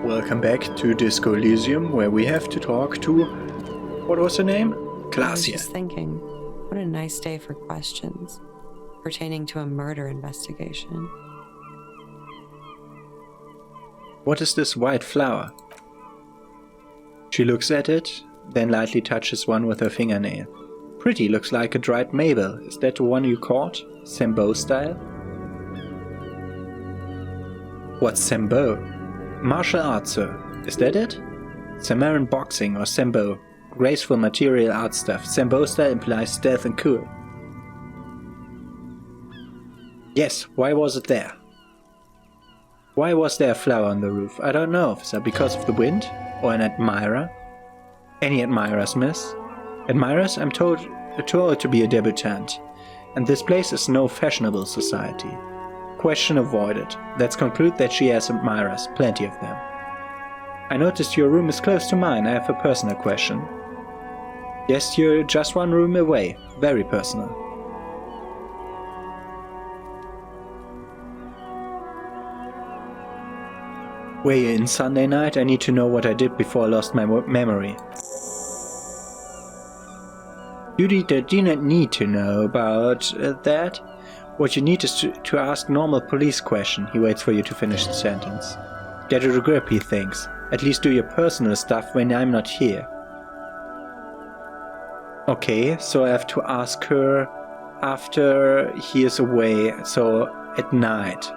Welcome back to Disco Elysium, where we have to talk to... what was her name? Glacia. I was just thinking, what a nice day for questions pertaining to a murder investigation. What is this white flower? She looks at it, then lightly touches one with her fingernail. Pretty, looks like a dried maple. Is that the one you caught? Sambo style? What's Sambo? Martial arts, sir. Is that it? Samaran boxing or Sambo. Graceful material art stuff. Sambo style implies stealth and cool. Yes, why was it there? Why was there a flower on the roof? I don't know, officer. Because of the wind? Or an admirer? Any admirers, miss? Admirers? I'm told to be a debutante. And this place is no fashionable society. Question avoided. Let's conclude that she has admirers. Plenty of them. I noticed your room is close to mine. I have a personal question. Yes, you're just one room away. Very personal. Were you in Sunday night? I need to know what I did before I lost my memory. You do not need to know about that. What you need is to ask normal police question. He waits for you to finish the sentence. Get a grip, he thinks. At least do your personal stuff when I'm not here. Okay, so I have to ask her after he is away, so at night.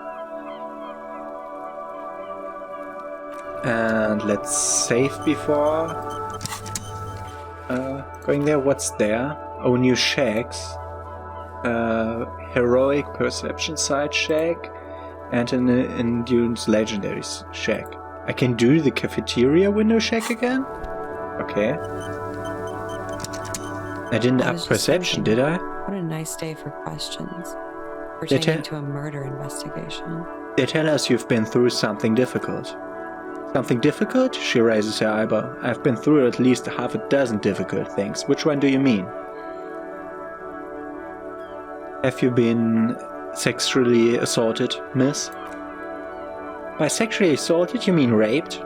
And let's save before going there. What's there? Oh, new shacks. Heroic perception side shack and an endurance legendary shack. I can do the cafeteria window shack again? Okay. I didn't up perception, did I? What a nice day for questions pertaining to a murder investigation. They tell us you've been through something difficult. Something difficult? She raises her eyebrow. I've been through at least half a dozen difficult things. Which one do you mean? Have you been sexually assaulted, miss? By sexually assaulted, you mean raped?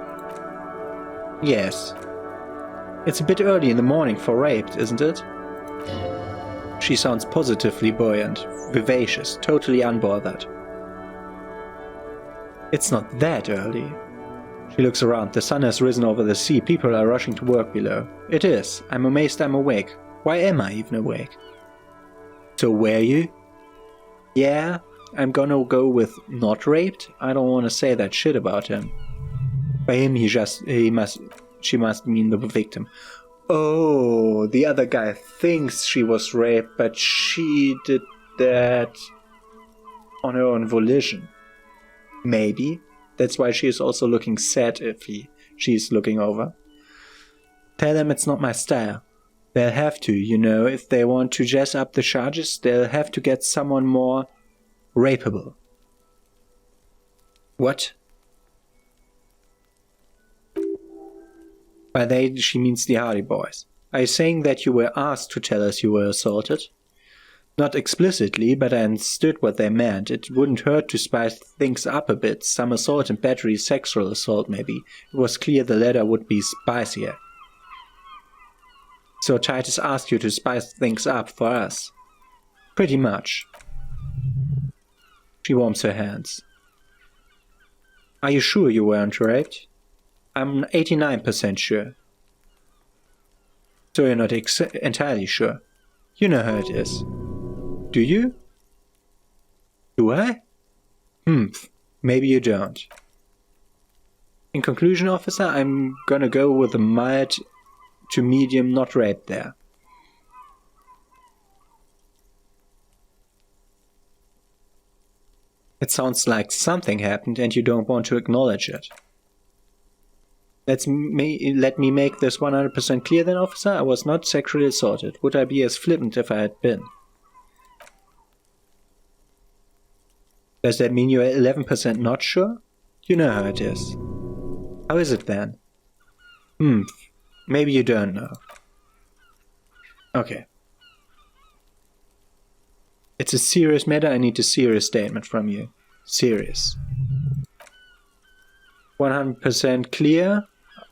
Yes. It's a bit early in the morning for raped, isn't it? She sounds positively buoyant, vivacious, totally unbothered. It's not that early. She looks around. The sun has risen over the sea. People are rushing to work below. It is. I'm amazed I'm awake. Why am I even awake? So were you? Yeah, I'm gonna go with not raped. I don't want to say that shit about him. By him, she must mean the victim. Oh, the other guy thinks she was raped, but she did that on her own volition. Maybe. That's why she is also looking sad if she's looking over. Tell them it's not my style. They'll have to, if they want to jazz up the charges, they'll have to get someone more rapeable. What? By they, she means the Hardy Boys. Are you saying that you were asked to tell us you were assaulted? Not explicitly, but I understood what they meant. It wouldn't hurt to spice things up a bit. Some assault and battery, sexual assault maybe. It was clear the latter would be spicier. So Titus asked you to spice things up for us. Pretty much. She warms her hands. Are you sure you weren't raped? I'm 89% sure. So you're not entirely sure. You know how it is. Do you? Do I? Maybe you don't. In conclusion, officer, I'm gonna go with a mild to medium not raped there. It sounds like something happened and you don't want to acknowledge it. Let me make this 100% clear then, officer. I was not sexually assaulted. Would I be as flippant if I had been? Does that mean you're 11% not sure? You know how it is. How is it then? Maybe you don't know. Okay. It's a serious matter. I need a serious statement from you. Serious. 100% clear,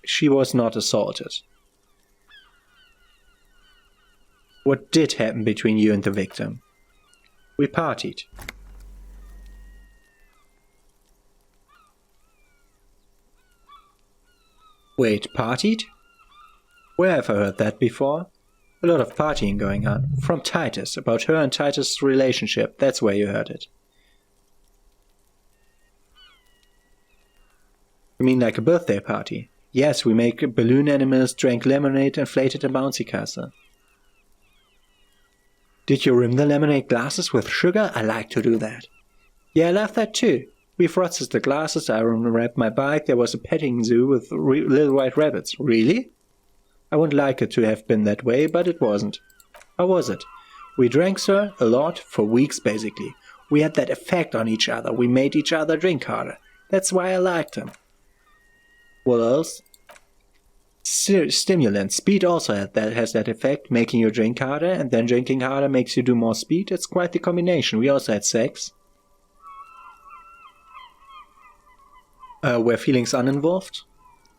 she was not assaulted. What did happen between you and the victim? We partied. Wait, partied? Where have I heard that before? A lot of partying going on. From Titus, about her and Titus' relationship. That's where you heard it. You mean like a birthday party? Yes, we make balloon animals, drank lemonade, inflated a bouncy castle. Did you rim the lemonade glasses with sugar? I like to do that. Yeah, I love that too. We frosted the glasses, I unwrapped my bike, there was a petting zoo with little white rabbits. Really? I wouldn't like it to have been that way, but it wasn't. How was it? We drank, sir, a lot, for weeks basically. We had that effect on each other, we made each other drink harder. That's why I liked him. What else? Stimulant. Speed also has that effect, making you drink harder, and then drinking harder makes you do more speed. It's quite the combination. We also had sex. Were feelings uninvolved?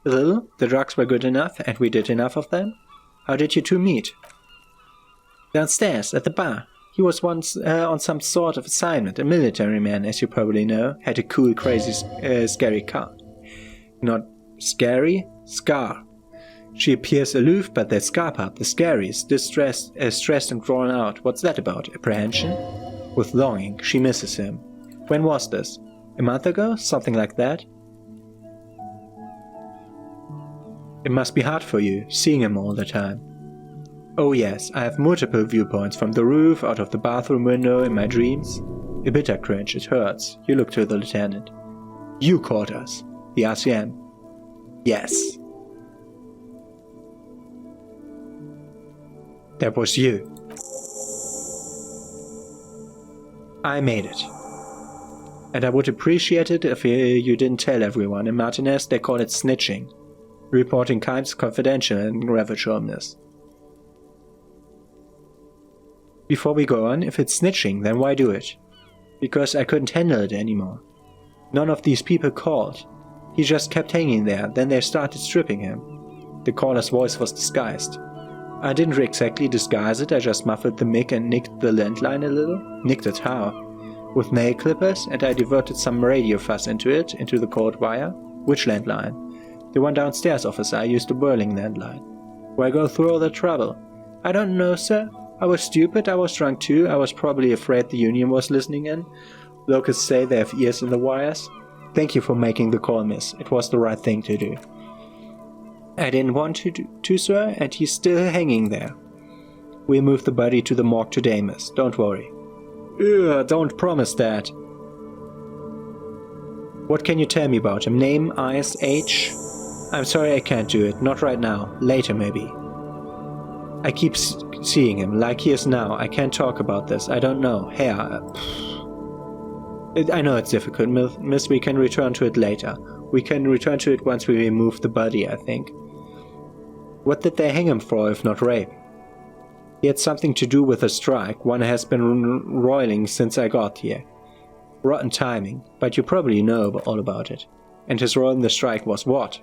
A little. The drugs were good enough, and we did enough of them. How did you two meet? Downstairs, at the bar. He was once on some sort of assignment, a military man, as you probably know. Had a cool, crazy, scary car. Not scary, scar. She appears aloof, but that scar part, the scariest, distressed, stressed and drawn out. What's that about? Apprehension? With longing, she misses him. When was this? A month ago? Something like that? It must be hard for you, seeing him all the time. Oh yes, I have multiple viewpoints from the roof, out of the bathroom window, in my dreams. A bitter cringe, it hurts. You look to the lieutenant. You caught us. The RCM. Yes. That was you. I made it. And I would appreciate it if you didn't tell everyone. In Martinez they call it snitching. Reporting crimes confidential and ravage homeless. Before we go on, if it's snitching, then why do it? Because I couldn't handle it anymore. None of these people called. He just kept hanging there, then they started stripping him. The caller's voice was disguised. I didn't exactly disguise it, I just muffled the mic and nicked the landline a little. Nicked it how? With nail clippers, and I diverted some radio fuzz into the cold wire. Which landline? The one downstairs, officer. I used a whirling landline. Why go through all the trouble? I don't know, sir. I was stupid, I was drunk too, I was probably afraid the union was listening in. Locals say they have ears in the wires. Thank you for making the call, miss. It was the right thing to do. I didn't want to, sir, and he's still hanging there. We'll move the body to the morgue today, miss. Don't worry. Ugh, don't promise that. What can you tell me about him? Name, eyes, age? I'm sorry I can't do it. Not right now. Later, maybe. I keep seeing him, like he is now. I can't talk about this. I don't know. Hair. I know it's difficult, miss. We can return to it later. We can return to it once we remove the body, I think. What did they hang him for, if not rape? He had something to do with a strike. One has been roiling since I got here. Rotten timing, but you probably know all about it. And his role in the strike was what?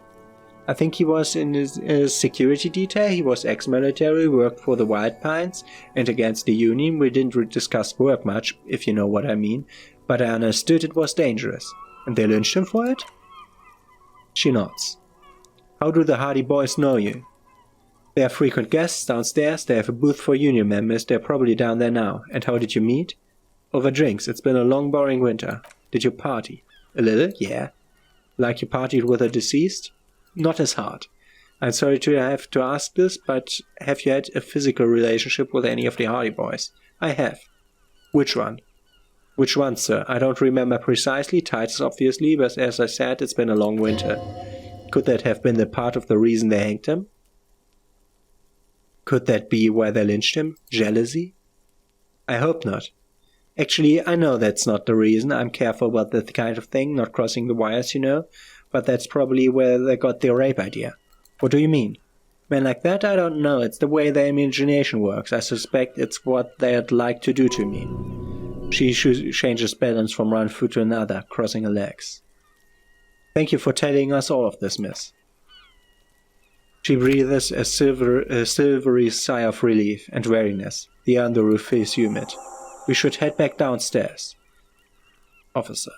I think he was in his security detail. He was ex-military, worked for the Wild Pines, and against the Union. We didn't discuss work much, if you know what I mean, but I understood it was dangerous. And they lynched him for it? She nods. How do the Hardy Boys know you? They are frequent guests downstairs. They have a booth for union members. They're probably down there now. And how did you meet? Over drinks. It's been a long, boring winter. Did you party? A little, yeah. Like you partied with a deceased? Not as hard. I'm sorry to have to ask this, but have you had a physical relationship with any of the Hardy Boys? I have. Which one? Which one, sir? I don't remember precisely. Titus, obviously, but as I said, it's been a long winter. Could that have been the part of the reason they hanged him? Could that be why they lynched him? Jealousy? I hope not. Actually, I know that's not the reason. I'm careful about that kind of thing, not crossing the wires, you know. But that's probably where they got their rape idea. What do you mean? Men like that? I don't know. It's the way their imagination works. I suspect it's what they'd like to do to me. She changes balance from one foot to another, crossing her legs. Thank you for telling us all of this, miss. She breathes a silvery sigh of relief and weariness. The air on the roof is humid. We should head back downstairs. Officer.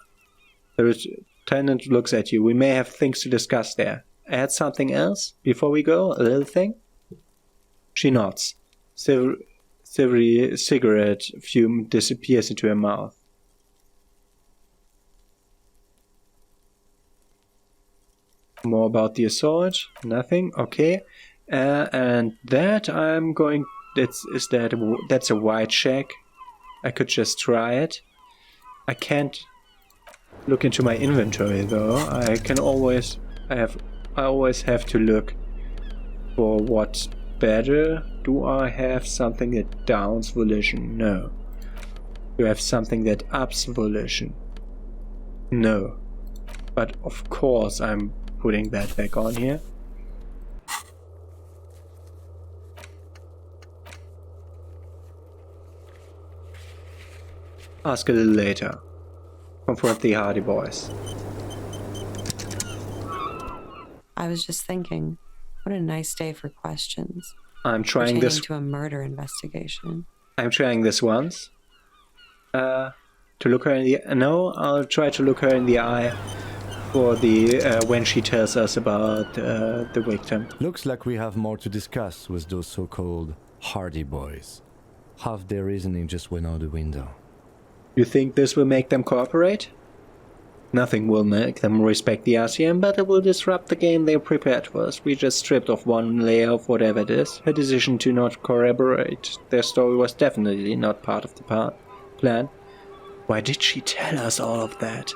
The lieutenant looks at you. We may have things to discuss there. Add something else before we go? A little thing? She nods. Silvery cigarette fume disappears into her mouth. More about the assault? Nothing? Okay. And that I'm going... That's a white check. I could just try it. I can't look into my inventory though. I always have to look for what's better. Do I have something that downs volition? No. Do I have something that ups volition? No. But of course I'm putting that back on here. Ask a little later. Confront the Hardy Boys. I was just thinking, what a nice day for questions. I'm trying this to a murder investigation. I'm trying this once. To look her in the... No, I'll try to look her in the eye for the... when she tells us about the victim. Looks like we have more to discuss with those so-called Hardy Boys. Half their reasoning just went out the window. You think this will make them cooperate? Nothing will make them respect the RCM, but it will disrupt the game they're prepared for us. We just stripped off one layer of whatever it is. Her decision to not corroborate their story was definitely not part of the plan. Why did she tell us all of that?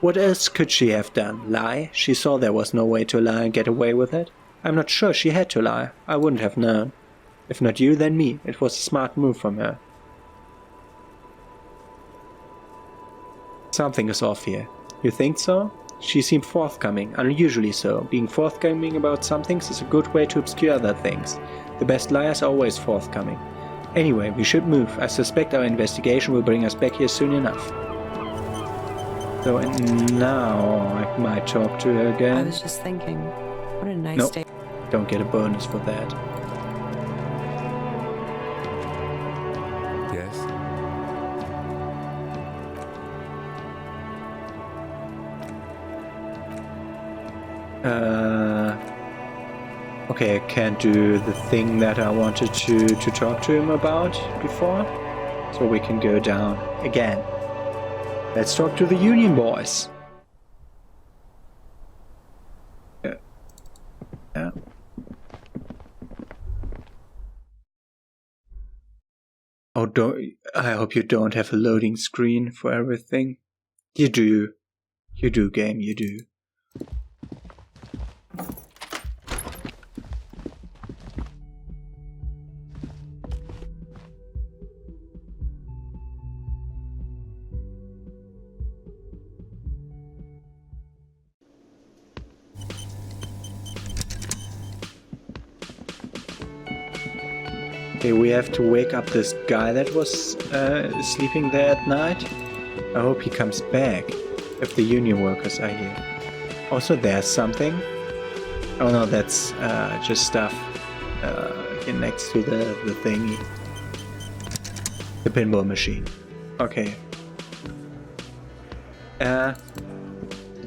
What else could she have done? Lie? She saw there was no way to lie and get away with it. I'm not sure she had to lie. I wouldn't have known. If not you, then me. It was a smart move from her. Something is off here. You think so? She seemed forthcoming, unusually so. Being forthcoming about some things is a good way to obscure other things. The best liars are always forthcoming. Anyway, we should move. I suspect our investigation will bring us back here soon enough. So now I might talk to her again. I was just thinking, what a nice day. Don't get a bonus for that. Yes? Okay, I can't do the thing that I wanted to talk to him about before. So we can go down again. Let's talk to the Union Boys. Yeah. Oh, I hope you don't have a loading screen for everything. You do. You do, game, you do. Okay, we have to wake up this guy that was sleeping there at night. I hope he comes back if the union workers are here. Also, there's something. Oh no, that's just stuff here next to the thingy. The pinball machine. Okay.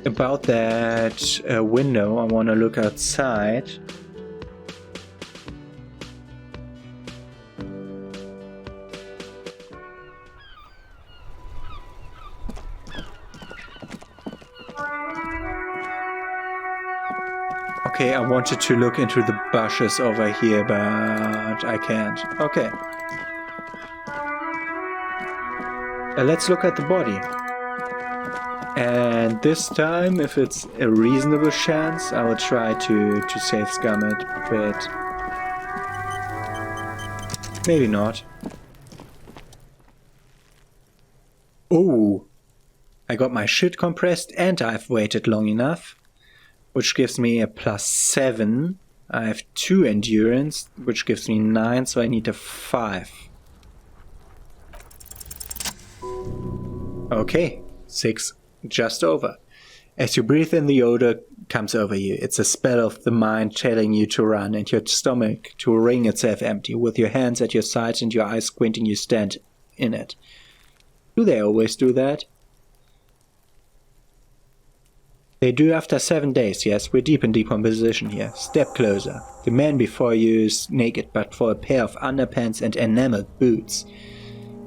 About that window, I want to look outside. Okay, I wanted to look into the bushes over here, but I can't. Okay. Let's look at the body. And this time, if it's a reasonable chance, I will try to save scum it, but maybe not. Oh! I got my shit compressed and I've waited long enough. Which gives me a +7. I have 2 endurance, which gives me 9, so I need a 5. Okay, 6 just over. As you breathe in, the odor comes over you. It's a spell of the mind telling you to run and your stomach to wring itself empty. With your hands at your sides and your eyes squinting, you stand in it. Do they always do that? They do after 7 days, yes. We're deep in decomposition here. Step closer. The man before you is naked, but for a pair of underpants and enameled boots.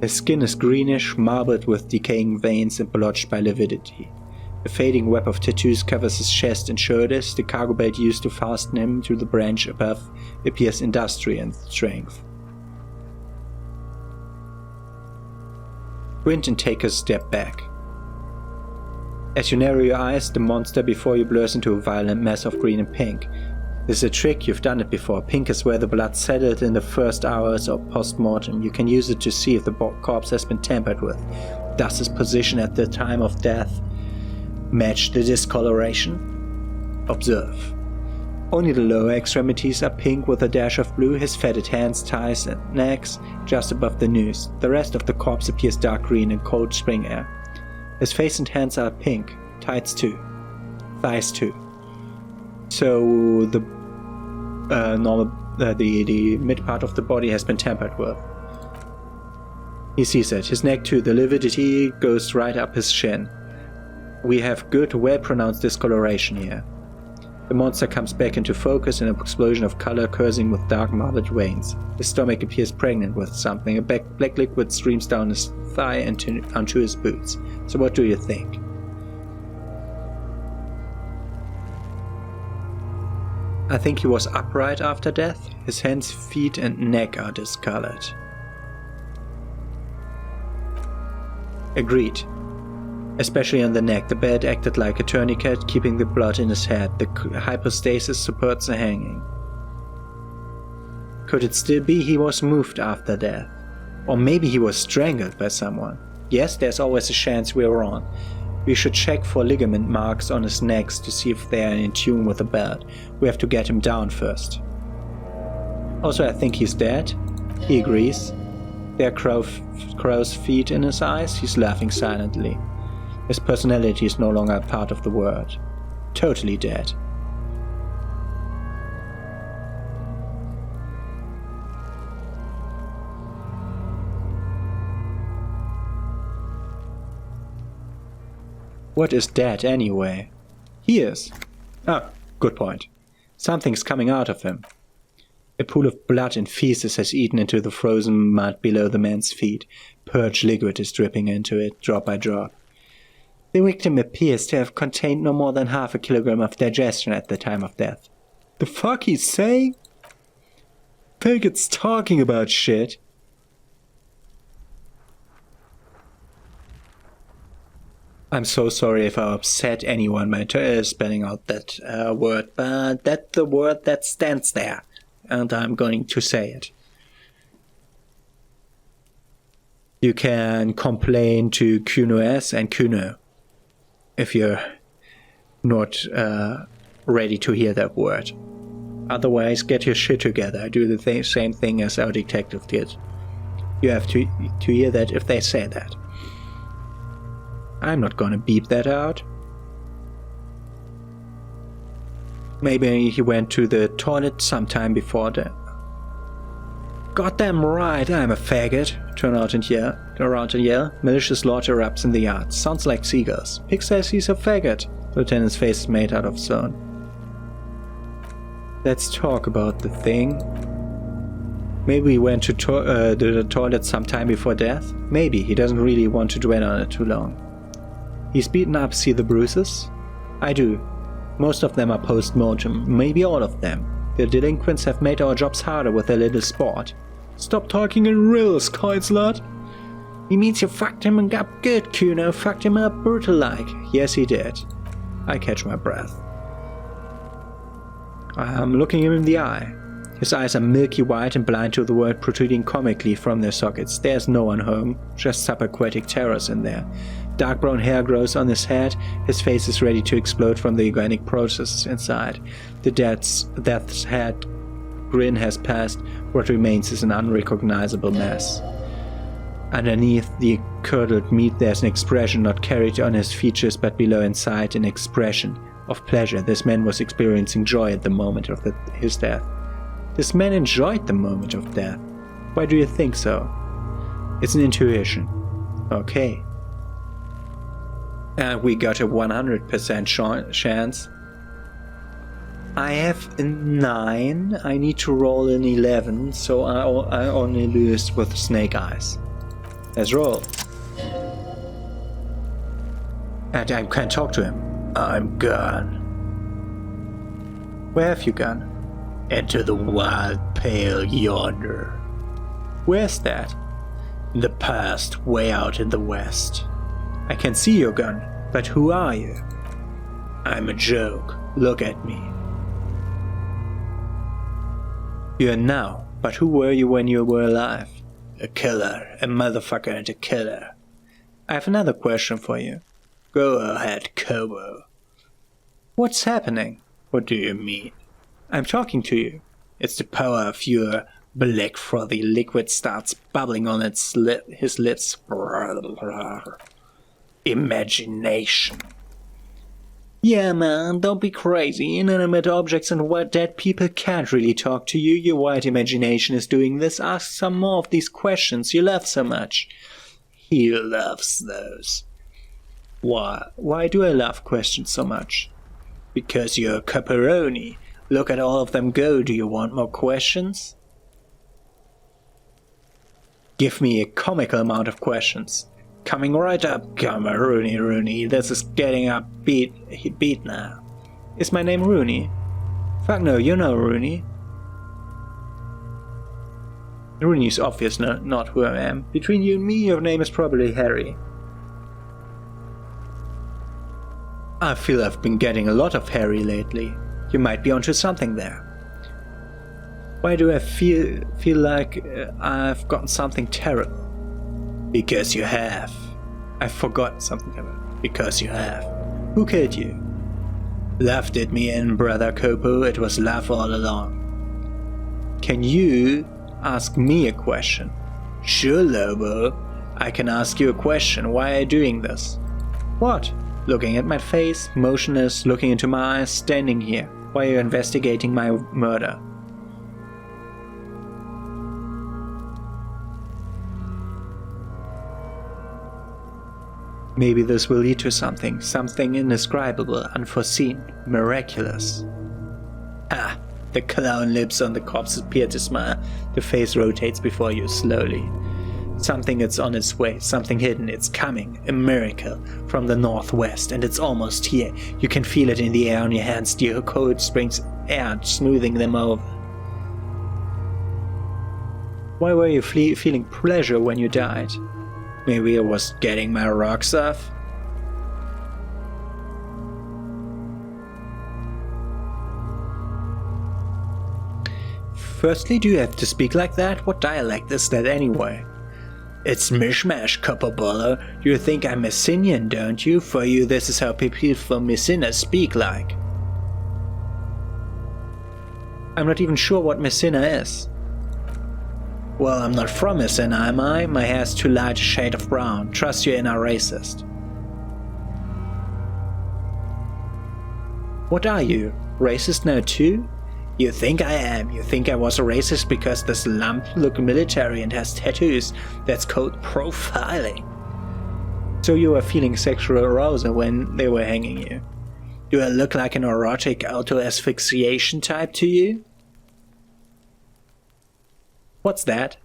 His skin is greenish, marbled with decaying veins and blotched by lividity. A fading web of tattoos covers his chest and shoulders. The cargo belt used to fasten him to the branch above appears industry and strength. Squint and take a step back. As you narrow your eyes, the monster before you blurs into a violent mess of green and pink. This is a trick, you've done it before. Pink is where the blood settled in the first hours of post-mortem. You can use it to see if the corpse has been tampered with. Does his position at the time of death match the discoloration? Observe. Only the lower extremities are pink with a dash of blue, his fetid hands, thighs and necks just above the noose. The rest of the corpse appears dark green in cold spring air. His face and hands are pink, thighs too. So the the mid part of the body has been tampered with. He sees it. His neck too. The lividity goes right up his chin. We have good, well-pronounced discoloration here. The monster comes back into focus in an explosion of color, coursing with dark marbled veins. His stomach appears pregnant with something. A black liquid streams down his thigh and onto his boots. So what do you think? I think he was upright after death. His hands, feet and neck are discolored. Agreed. Especially on the neck. The belt acted like a tourniquet, keeping the blood in his head. The hypostasis supports the hanging. Could it still be he was moved after death? Or maybe he was strangled by someone? Yes, there's always a chance we're wrong. We should check for ligament marks on his neck to see if they are in tune with the belt. We have to get him down first. Also, I think he's dead. He agrees. There are crow's feet in his eyes. He's laughing silently. His personality is no longer a part of the world. Totally dead. What is dead anyway? He is. Ah, good point. Something's coming out of him. A pool of blood and feces has eaten into the frozen mud below the man's feet. Purge liquid is dripping into it, drop by drop. The victim appears to have contained no more than half a kilogram of digestion at the time of death. The fuck he's saying? Fagot's talking about shit. I'm so sorry if I upset anyone by spelling out that word, but that's the word that stands there, and I'm going to say it. You can complain to QNOS and QNO if you're not ready to hear that word. Otherwise, get your shit together. Do the same thing as our detective did. You have to hear that if they say that. I'm not gonna beep that out. Maybe he went to the toilet sometime before that. Goddamn right, I'm a faggot. Turn around and yell. Malicious laughter erupts in the yard. Sounds like seagulls. Pig says he's a faggot. Lieutenant's face is made out of stone. Let's talk about the thing. Maybe he went to the toilet sometime before death. Maybe. He doesn't really want to dwell on it too long. He's beaten up, see the bruises? I do. Most of them are post-mortem, maybe all of them. The delinquents have made our jobs harder with their little sport. Stop talking in riddles, coin slut. He means you fucked him and up good, Kuno. Fucked him up brutal-like. Yes, he did. I catch my breath. I'm looking him in the eye. His eyes are milky white and blind to the world protruding comically from their sockets. There's no one home, just subaquatic terrors in there. Dark brown hair grows on his head. His face is ready to explode from the organic processes inside. The death's head grin has passed. What remains is an unrecognizable mess. Underneath the curdled meat, there's an expression not carried on his features but below inside, an expression of pleasure. This man was experiencing joy at the moment of his death. This man enjoyed the moment of death. Why do you think so? It's an intuition. Okay. And we got a 100% chance. I have a 9. I need to roll an 11, so I only lose with snake eyes. Let's roll. And I can talk to him. I'm gone. Where have you gone? Into the wild pale yonder. Where's that? In the past, way out in the west. I can see your gun, but who are you? I'm a joke. Look at me. You're now, but who were you when you were alive? A killer, a motherfucker and a killer. I have another question for you. Go ahead, Kobo. What's happening? What do you mean? I'm talking to you. It's the power of your black frothy liquid starts bubbling on his lips. Imagination. Yeah, man, don't be crazy. Inanimate objects and dead people can't really talk to you. Your white imagination is doing this. Ask some more of these questions you love so much. He loves those. Why? Why do I love questions so much? Because you're a caparoni. Look at all of them go. Do you want more questions? Give me a comical amount of questions. Coming right up, come on, Rooney. This is getting up beat now. Is my name Rooney? Fuck no, you know Rooney. Rooney's obvious, not who I am. Between you and me, your name is probably Harry. I feel I've been getting a lot of Harry lately. You might be onto something there. Why do I feel like I've gotten something terrible? Because you have. I've forgotten something terrible. Because you have. Who killed you? Love did me in, brother Kopo. It was love all along. Can you ask me a question? Sure, Lobo. I can ask you a question. Why are you doing this? What? Looking at my face, motionless, looking into my eyes, standing here. Why are you investigating my murder? Maybe this will lead to something indescribable, unforeseen, miraculous. Ah, the clown lips on the corpse appear to smile. The face rotates before you slowly. Something is on its way, something hidden, it's coming, a miracle from the northwest, and it's almost here. You can feel it in the air on your hands, your cold springs air smoothing them over. Why were you feeling pleasure when you died? Maybe I was getting my rocks off? Firstly, do you have to speak like that? What dialect is that anyway? It's mishmash, Copperbolo. You think I'm Messinian, don't you? For you, this is how people from Messina speak like. I'm not even sure what Messina is. Well, I'm not from Messina, am I? My hair's too light a shade of brown. Trust your inner racist. What are you? Racist now too? You think I am. You think I was a racist because this lump looked military and has tattoos. That's called profiling. So you were feeling sexual arousal when they were hanging you. Do I look like an erotic auto-asphyxiation type to you? What's that?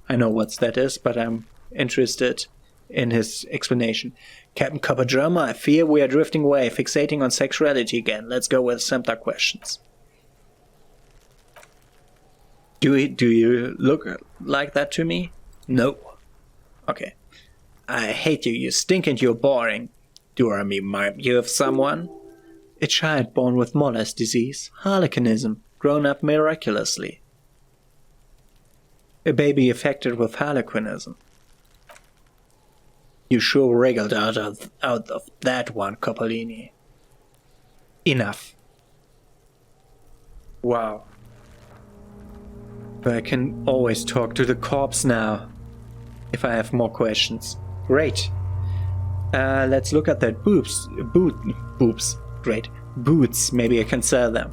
I know what that is, but I'm interested in his explanation. Captain Coppadroma, I fear we are drifting away, fixating on sexuality again. Let's go with simpler questions. Do you look like that to me? No. Okay. I hate you, you stink and you're boring. Do I remind you of someone? A child born with Moller's disease, harlequinism, grown up miraculously. A baby affected with harlequinism. You sure wriggled out of that one, Coppolini. Enough. Wow. But I can always talk to the corpse now, if I have more questions. Great. Let's look at that boobs. Great. Boots. Maybe I can sell them.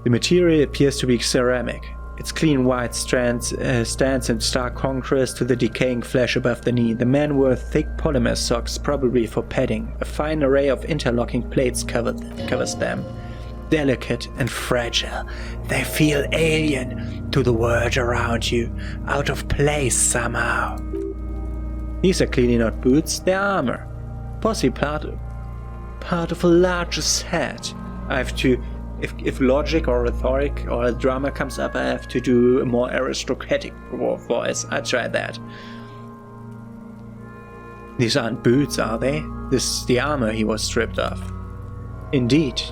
The material appears to be ceramic. Its clean white stands in stark contrast to the decaying flesh above the knee. The man wore thick polymer socks, probably for padding. A fine array of interlocking plates covers them. Delicate and fragile, they feel alien to the world around you, out of place somehow. These are clearly not boots, they're armor. Possibly part of a larger set. I have to... If logic or rhetoric or drama comes up, I have to do a more aristocratic voice. I try that. These aren't boots, are they? This is the armor he was stripped of. Indeed.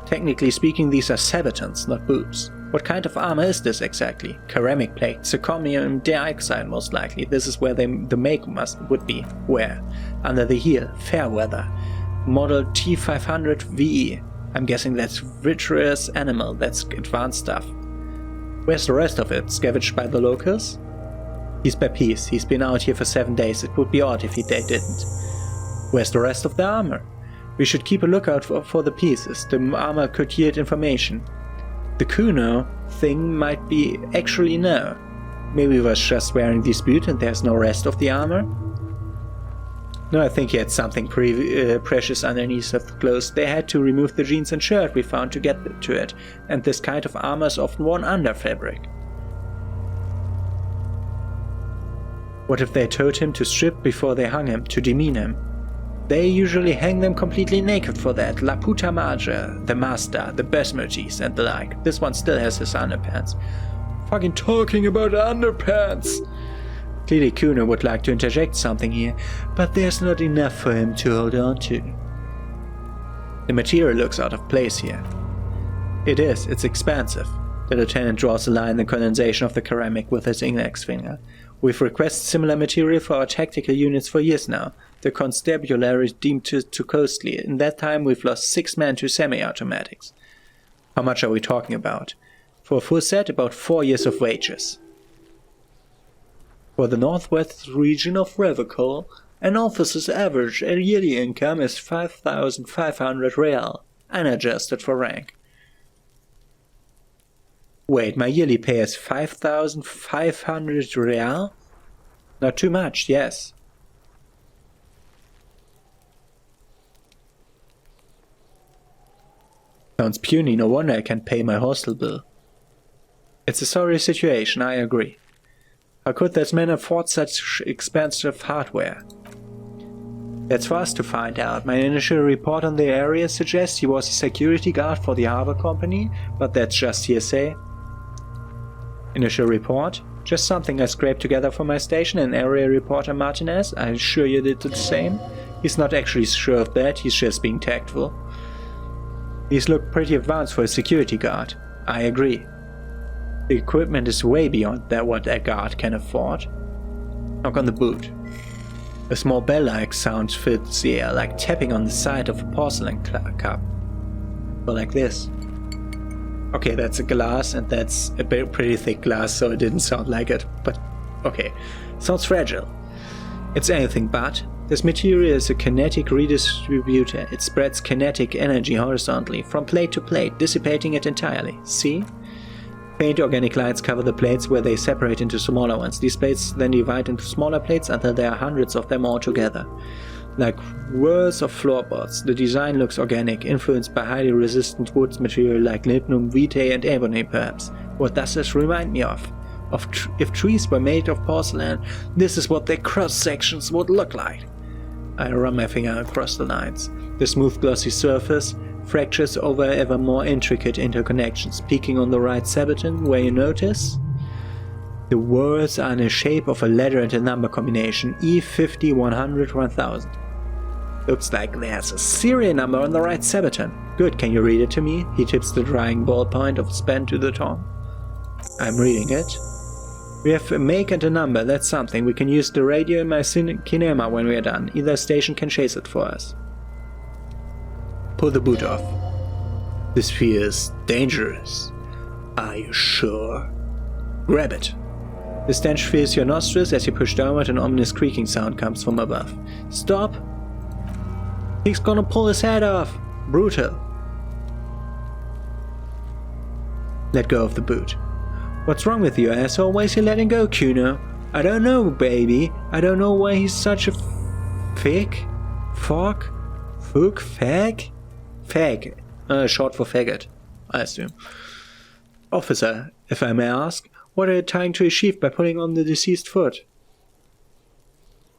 Technically speaking, these are sabatons, not boots. What kind of armor is this exactly? Ceramic plate, zirconium dioxide most likely. This is where the make would be. Where? Under the heel, fair weather. Model T500 VE. I'm guessing that's vitreous animal, that's advanced stuff. Where's the rest of it? Scavenged by the locals? Piece by piece. He's been out here for 7 days. It would be odd if they didn't. Where's the rest of the armor? We should keep a lookout for the pieces. The armor could yield information. The Kuno thing might be actually no. Maybe he was just wearing this boot and there's no rest of the armor? No, I think he had something precious underneath of the clothes. They had to remove the jeans and shirt we found to get to it, and this kind of armor is often worn under fabric. What if they told him to strip before they hung him, to demean him? They usually hang them completely naked for that. La puta madre, the master, the besmergies, and the like. This one still has his underpants. Fucking talking about underpants! Clearly Kuno would like to interject something here, but there's not enough for him to hold on to. The material looks out of place here. It is, it's expansive. The lieutenant draws a line in the condensation of the ceramic with his index finger. We've requested similar material for our tactical units for years now. The constabulary deemed too costly. In that time we've lost 6 men to semi-automatics. How much are we talking about? For a full set, about 4 years of wages. For the northwest region of Revocol, an officer's average yearly income is 5,500 real, unadjusted for rank. Wait, my yearly pay is 5,500 real? Not too much, yes. Sounds puny, no wonder I can't pay my hostel bill. It's a sorry situation, I agree. How could that man afford such expensive hardware? That's for us to find out. My initial report on the area suggests he was a security guard for the harbor company, but that's just hearsay. Initial report? Just something I scraped together for my station, and area reporter Martinez. I'm sure you did the same. He's not actually sure of that, he's just being tactful. These look pretty advanced for a security guard. I agree. The equipment is way beyond that what a guard can afford. Knock on the boot. A small bell-like sound fills the air, like tapping on the side of a porcelain cup. Or like this. Okay, that's a glass, and that's a pretty thick glass, so it didn't sound like it. But, okay. Sounds fragile. It's anything but. This material is a kinetic redistributor. It spreads kinetic energy horizontally, from plate to plate, dissipating it entirely. See? Faint organic lines cover the plates where they separate into smaller ones. These plates then divide into smaller plates until there are hundreds of them all together. Like whirls of floorboards, the design looks organic, influenced by highly resistant wood material like lignum vitae and ebony perhaps. What does this remind me of? If trees were made of porcelain, this is what their cross-sections would look like. I run my finger across the lines. The smooth glossy surface fractures over ever more intricate interconnections, peaking on the right sabaton, where you notice the words are in the shape of a letter and a number combination, E50, 100, 1000. Looks like there's a serial number on the right sabaton. Good, can you read it to me? He tips the drying ballpoint of his pen to the tongue. I'm reading it. We have a make and a number, that's something. We can use the radio in my kinema when we are done. Either station can chase it for us. Pull the boot off. This feels dangerous. Are you sure? Grab it. The stench fills your nostrils as you push downward. An ominous creaking sound comes from above. Stop! He's gonna pull his head off! Brutal. Let go of the boot. What's wrong with you, asshole? Why is he letting go, Kuno? I don't know, baby. I don't know why he's such a fag? Fag. Short for faggot, I assume. Officer, if I may ask, what are you trying to achieve by pulling on the deceased foot?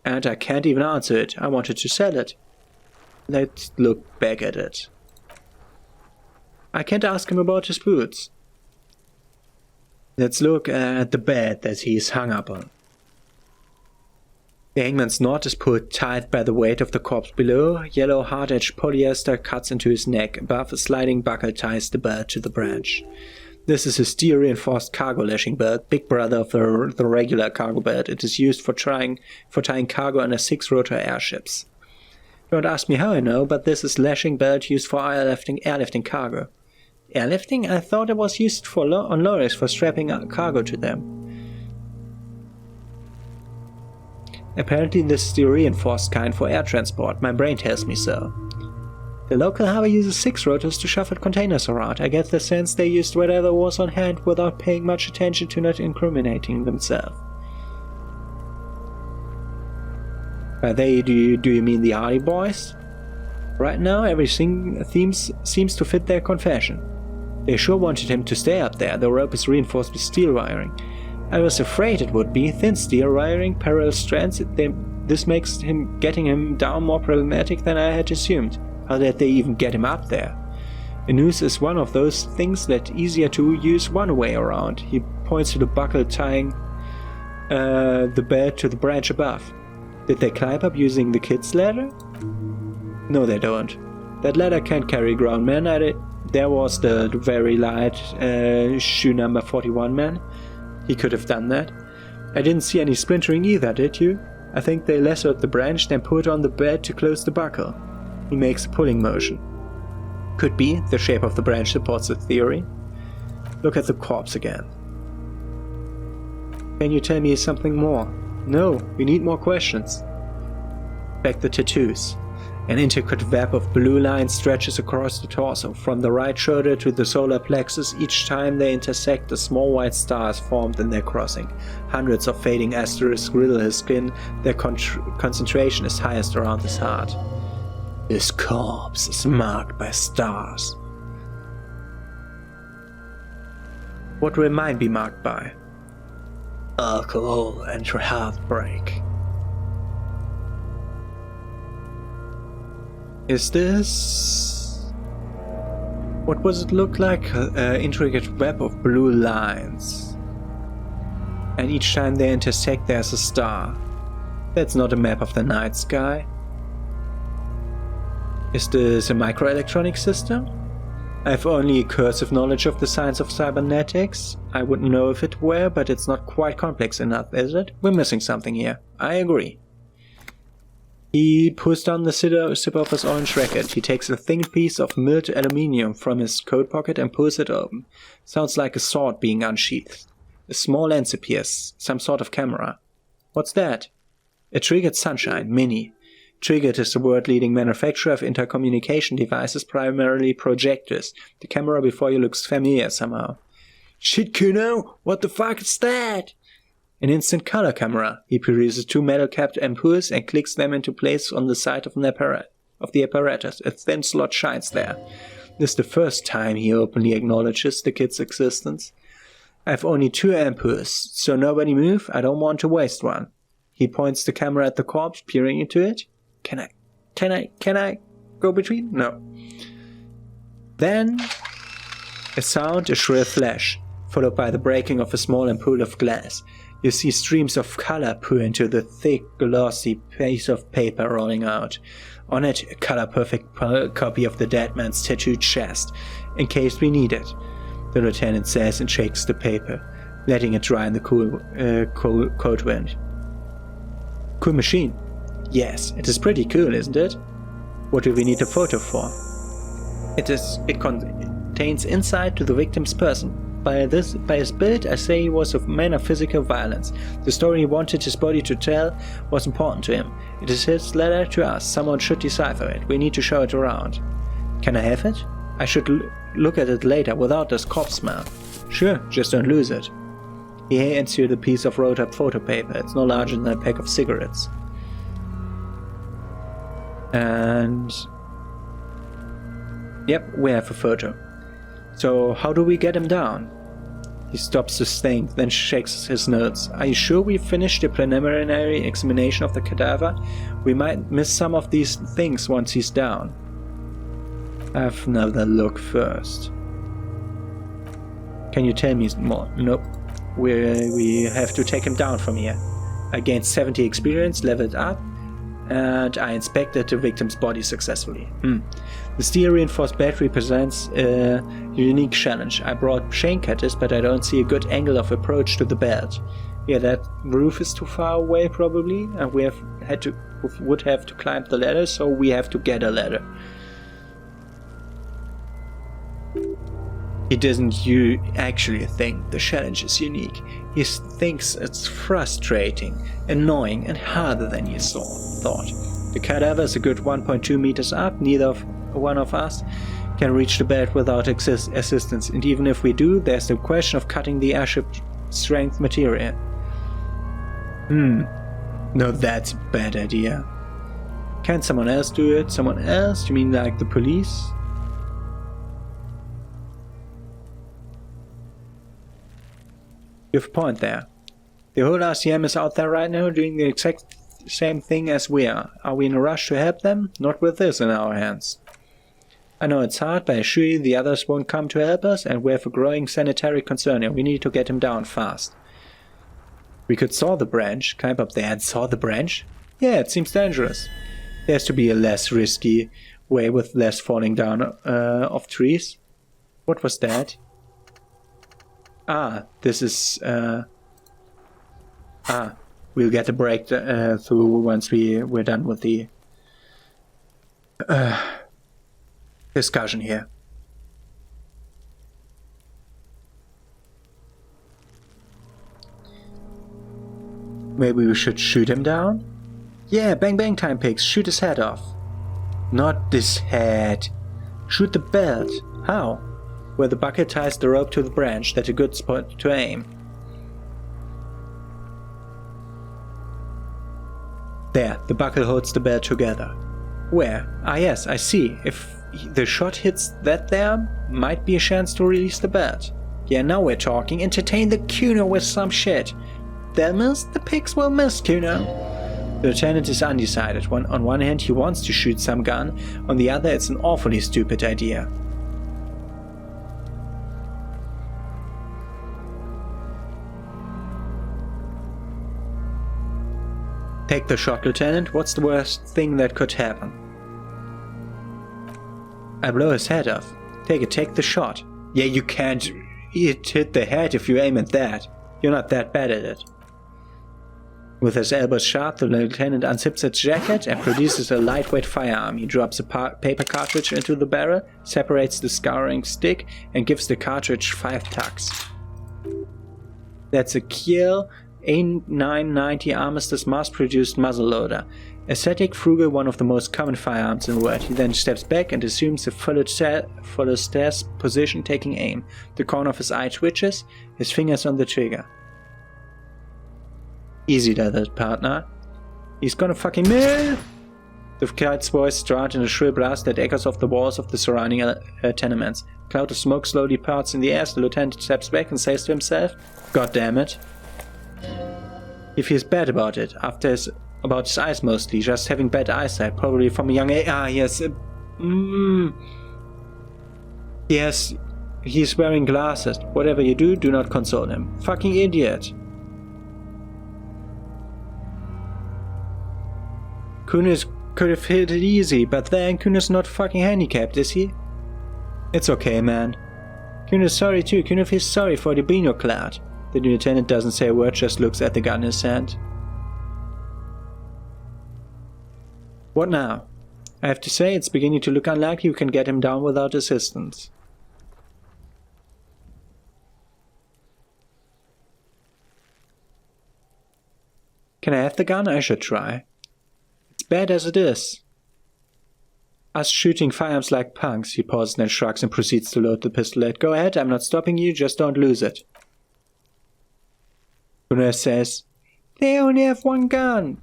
And I can't even answer it. I wanted to sell it. Let's look back at it. I can't ask him about his boots. Let's look at the bed that he's hung up on. The hangman's knot is pulled tight by the weight of the corpse below. Yellow hard-edged polyester cuts into his neck. Above, a sliding buckle ties the belt to the branch. This is a steel-reinforced cargo lashing belt, big brother of the regular cargo belt. It is used for tying cargo under 6-rotor airships. Don't ask me how I know, but this is lashing belt used for airlifting cargo. Airlifting? I thought it was used on lorries for strapping cargo to them. Apparently this is the reinforced kind for air transport. My brain tells me so. The local harbor uses 6 rotors to shuffle containers around. I get the sense they used whatever was on hand without paying much attention to not incriminating themselves. By they, do you mean the Hardy Boys? Right now, everything seems to fit their confession. They sure wanted him to stay up there. The rope is reinforced with steel wiring. I was afraid it would be. Thin steel wiring, parallel strands. This makes getting him down more problematic than I had assumed. How did they even get him up there? A noose is one of those things that's easier to use one way around. He points to the buckle tying the belt to the branch above. Did they climb up using the kid's ladder? No, they don't. That ladder can't carry ground men. There was the very light shoe number 41 man. He could have done that. I didn't see any splintering either, did you? I think they lassoed the branch, then put on the bed to close the buckle. He makes a pulling motion. Could be. The shape of the branch supports the theory. Look at the corpse again. Can you tell me something more? No, we need more questions. Back the tattoos. An intricate web of blue lines stretches across the torso. From the right shoulder to the solar plexus, each time they intersect, a small white star is formed in their crossing. Hundreds of fading asterisks riddle his skin. Their concentration is highest around his heart. His corpse is marked by stars. What will mine be marked by? Alcohol and heartbreak. Is this... What does it look like? An intricate web of blue lines. And each time they intersect there's a star. That's not a map of the night sky. Is this a microelectronic system? I have only cursive knowledge of the science of cybernetics. I wouldn't know if it were, but it's not quite complex enough, is it? We're missing something here. I agree. He pulls down the zipper of his orange jacket. He takes a thin piece of milled aluminium from his coat pocket and pulls it open. Sounds like a sword being unsheathed. A small lens appears, some sort of camera. What's that? A Triggered Sunshine Mini. Triggered is the world-leading manufacturer of intercommunication devices, primarily projectors. The camera before you looks familiar somehow. Shit, Kuno! What the fuck is that? An instant color camera. He peruses 2 metal-capped ampoules and clicks them into place on the side of the apparatus. A thin slot shines there. This is the first time he openly acknowledges the kid's existence. I have only 2 ampoules, so nobody move. I don't want to waste one. He points the camera at the corpse, peering into it. Can I go between? No. Then a sound, a shrill flash, followed by the breaking of a small ampoule of glass. You see streams of color pour into the thick, glossy piece of paper rolling out. On it, a color-perfect copy of the dead man's tattooed chest, in case we need it, the lieutenant says and shakes the paper, letting it dry in the cold wind. Cool machine. Yes, it is pretty cool, isn't it? What do we need a photo for? It contains insight to the victim's person. By his build, I say he was a man of physical violence. The story he wanted his body to tell was important to him. It is his letter to us. Someone should decipher it. We need to show it around. Can I have it? I should look at it later without this corpse smell. Sure, just don't lose it. He hands you the piece of rolled up photo paper. It's no larger than a pack of cigarettes. And... yep, we have a photo. So, how do we get him down? He stops to think, then shakes his notes. Are you sure we've finished the preliminary examination of the cadaver? We might miss some of these things once he's down. Have another look first. Can you tell me more? Nope. We have to take him down from here. I gained 70 experience, leveled up, and I inspected the victim's body successfully. The steel reinforced battery presents a unique challenge. I brought chain cutters, but I don't see a good angle of approach to the belt. Yeah, that roof is too far away probably, and we would have to climb the ladder, so we have to get a ladder. He doesn't actually think the challenge is unique. He thinks it's frustrating, annoying, and harder than he thought. The cadaver is a good 1.2 meters up. Neither one of us can reach the bed without assistance, and even if we do, there's the question of cutting the airship strength material. No, that's a bad idea. Can someone else do it? Someone else? You mean like the police? You have a point there. The whole RCM is out there right now doing the exact same thing as we are. Are we in a rush to help them? Not with this in our hands. I know it's hard, but I assure you the others won't come to help us, and we have a growing sanitary concern and we need to get him down fast. We could saw the branch, climb up there and saw the branch? Yeah, it seems dangerous. There has to be a less risky way with less falling down of trees. What was that? This is... we'll get a break through once we're done with the discussion here. Maybe we should shoot him down? Yeah, bang bang time, pigs. Shoot his head off. Not this head. Shoot the belt. How? Where the bucket ties the rope to the branch, that's a good spot to aim. There, the buckle holds the belt together. Where? Ah yes, I see. If the shot hits that there, might be a chance to release the belt. Yeah, now we're talking. Entertain the Kuno with some shit. They'll miss, the pigs will miss, Kuno. The lieutenant is undecided. On one hand, he wants to shoot some gun. On the other, it's an awfully stupid idea. Take the shot, Lieutenant. What's the worst thing that could happen? I blow his head off. Take the shot. Yeah, you can't hit the head if you aim at that. You're not that bad at it. With his elbows sharp, the lieutenant unzips his jacket and produces a lightweight firearm. He drops a paper cartridge into the barrel, separates the scouring stick, and gives the cartridge 5 tucks. That's a Kiel A990 Armistice mass-produced muzzleloader. Aesthetic, frugal, one of the most common firearms in the world. He then steps back and assumes a full stairs position, taking aim. The corner of his eye twitches, his fingers on the trigger. Easy there, that partner. He's gonna fucking miss! The kite's voice drowned in a shrill blast that echoes off the walls of the surrounding tenements. A cloud of smoke slowly parts in the air as the lieutenant steps back and says to himself, God damn it. He feels bad about it, about his eyes mostly, just having bad eyesight, probably from a young age. Yes, he's wearing glasses. Whatever you do, do not console him. Fucking idiot. Kunis could have hit it easy, but then Kunis not fucking handicapped, is he? It's okay, man. Kunis sorry too. Kunis feels sorry for the Bino cloud. The lieutenant doesn't say a word, just looks at the gun in his hand. What now? I have to say, it's beginning to look unlikely you can get him down without assistance. Can I have the gun? I should try. It's bad as it is. Us shooting firearms like punks, he pauses and shrugs and proceeds to load the pistolet. Go ahead, I'm not stopping you, just don't lose it. Kuno says, they only have one gun.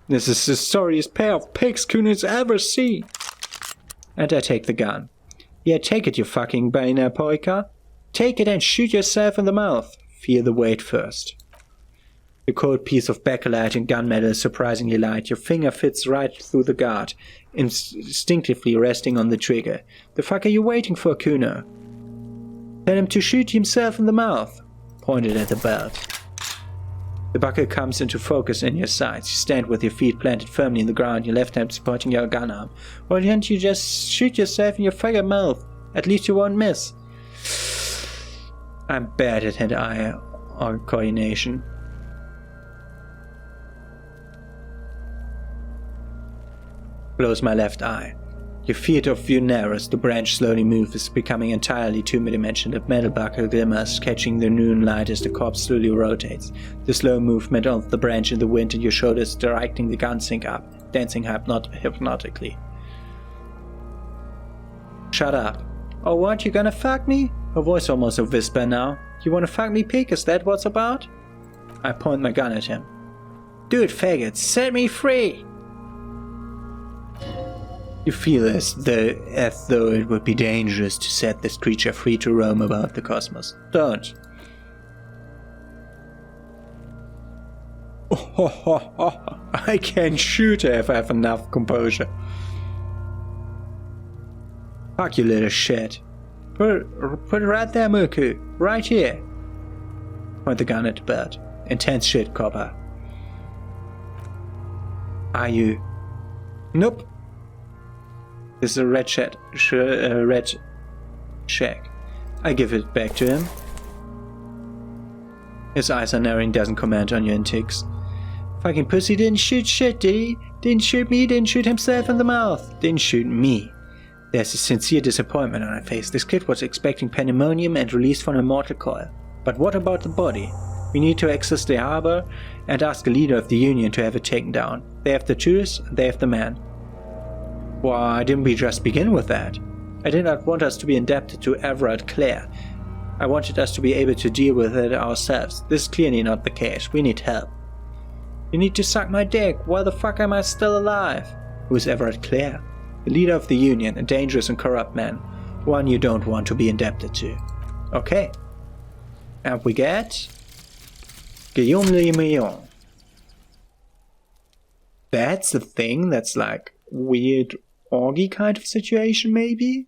This is the sorriest pair of pigs Kuno's ever seen. And I take the gun. Yeah, take it, you fucking Baina Poika. Take it and shoot yourself in the mouth. Feel the weight first. The cold piece of bakelite and gunmetal is surprisingly light. Your finger fits right through the guard, instinctively resting on the trigger. The fuck are you waiting for, Kuno? Tell him to shoot himself in the mouth. Pointed at the belt. The buckle comes into focus in your sights. You stand with your feet planted firmly in the ground, your left hand supporting your gun arm. Why can't you just shoot yourself in your fucking mouth? At least you won't miss. I'm bad at hand-eye coordination. Close my left eye. Your field of view narrows, the branch slowly moves, becoming entirely two-dimensional. The metal buckle glimmers, catching the noon light as the corpse slowly rotates. The slow movement of the branch in the wind and your shoulders directing the gun sync up, dancing hypnotically. Shut up. Oh, what, you gonna fuck me? Her voice almost a whisper now. You wanna fuck me, pig? Is that what's about? I point my gun at him. Do it, faggot. Set me free! You feel as though it would be dangerous to set this creature free to roam about the cosmos. Don't. I can shoot her if I have enough composure. Fuck you, little shit. Put it right there, Muku. Right here. Point the gun at the bed. Intense shit, copper. Are you? Nope. This is a red shack. I give it back to him. His eyes are narrowing, doesn't comment on your antics. Fucking pussy didn't shoot shit, did he? Didn't shoot me, didn't shoot himself in the mouth. Didn't shoot me. There's a sincere disappointment on her face. This kid was expecting pandemonium and release from a mortal coil. But what about the body? We need to access the harbor and ask the leader of the Union to have it taken down. They have the tools, they have the man. Why didn't we just begin with that? I did not want us to be indebted to Everard Clare. I wanted us to be able to deal with it ourselves. This is clearly not the case. We need help. You need to suck my dick. Why the fuck am I still alive? Who is Everard Clare? The leader of the Union, a dangerous and corrupt man. One you don't want to be indebted to. Okay. And we get Guillaume Le Million. That's the thing that's like weird orgy kind of situation, maybe?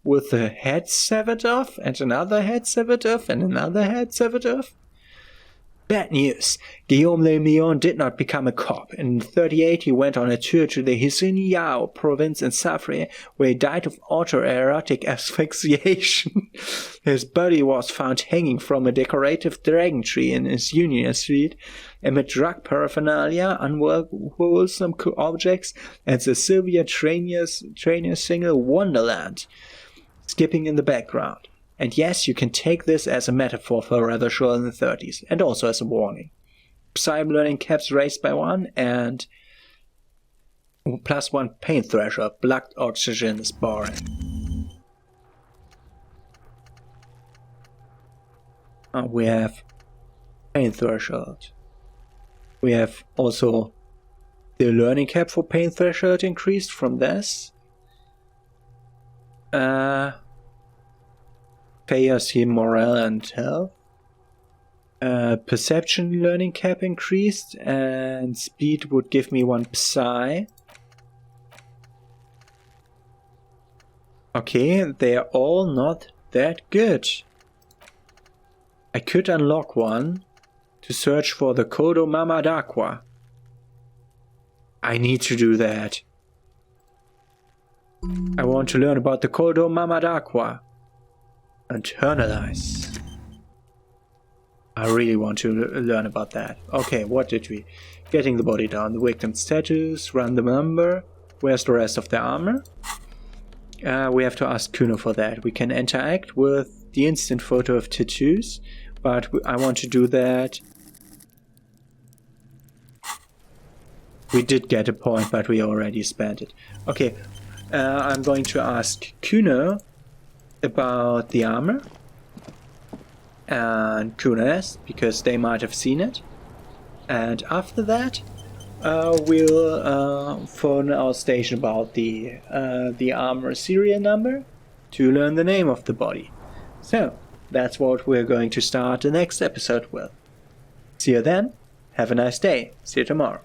With a head severed off, and another head severed off, and another head severed off? Bad news. Guillaume Le Million did not become a cop. In 1938 he went on a tour to the Hisin-Yao province in Safri, where he died of autoerotic asphyxiation. His body was found hanging from a decorative dragon tree in his Union Street, amid drug paraphernalia, unwholesome objects, and the Sylvia Trainer single Wonderland skipping in the background. And yes, you can take this as a metaphor for a rather sure in the 30s, and also as a warning. Psy learning caps raised by 1, and +1 pain threshold. Blood oxygen is boring. We have pain threshold. We have also the learning cap for pain threshold increased from this. Chaos here, morale and health. Perception learning cap increased, and speed would give me 1 psi. Okay, they are all not that good. I could unlock one to search for the Kodo Mamadakwa. I need to do that. I want to learn about the Kodo Mamadakwa. Internalize. I really want to learn about that. Okay, what did we? Getting the body down, the victim's status, random number. Where's the rest of the armor? We have to ask Kuno for that. We can interact with the instant photo of tattoos, but I want to do that We did get a point, but we already spent it. Okay, I'm going to ask Kuno about the armor. And Kunes, because they might have seen it. And after that, we'll phone our station about the armor serial number to learn the name of the body. So, that's what we're going to start the next episode with. See you then. Have a nice day. See you tomorrow.